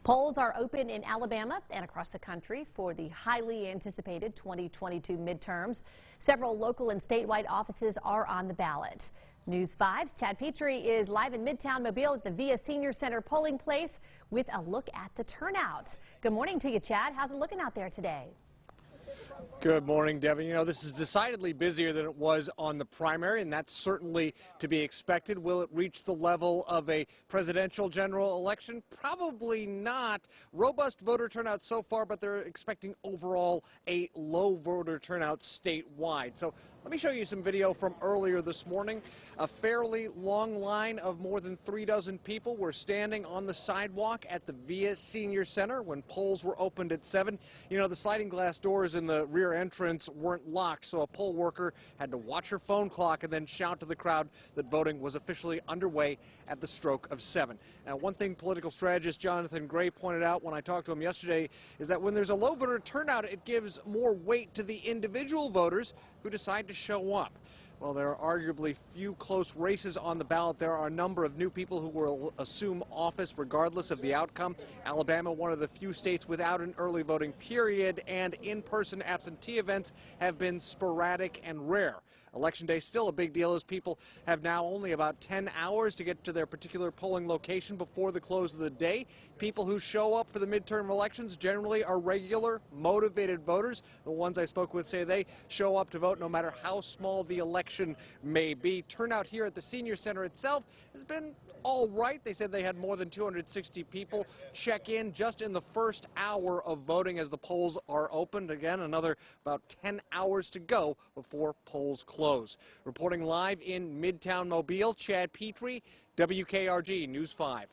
Polls are open in Alabama and across the country for the highly anticipated 2022 midterms. Several local and statewide offices are on the ballot. News 5's Chad Petrie is live in Midtown Mobile at the VIA Senior Center polling place with a look at the turnout. Good morning to you, Chad. How's it looking out there today? Good morning, Devin. You know, this is decidedly busier than it was on the primary, and that's certainly to be expected. Will it reach the level of a presidential general election? Probably not. Robust voter turnout so far, but they're expecting overall a low voter turnout statewide. So let me show you some video from earlier this morning. A fairly long line of more than 36 people were standing on the sidewalk at the VIA Senior Center when polls were opened at 7. You know, the sliding glass doors in the rear entrance weren't locked, so a poll worker had to watch her phone clock and then shout to the crowd that voting was officially underway at the stroke of 7. Now, one thing political strategist Jonathan Gray pointed out when I talked to him yesterday is that when there's a low voter turnout, it gives more weight to the individual voters who decide to show up. Well, there are arguably few close races on the ballot. There are a number of new people who will assume office regardless of the outcome. Alabama, one of the few states without an early voting period, and in-person absentee events have been sporadic and rare. Election day still a big deal as people have now only about 10 hours to get to their particular polling location before the close of the day. People who show up for the midterm elections generally are regular, motivated voters. The ones I spoke with say they show up to vote no matter how small the election may be. Turnout here at the Senior Center itself has been all right. They said they had more than 260 people check in just in the first hour of voting as the polls are opened. Again, another about 10 hours to go before polls close. Reporting live in Midtown Mobile, Chad Petrie, WKRG News 5.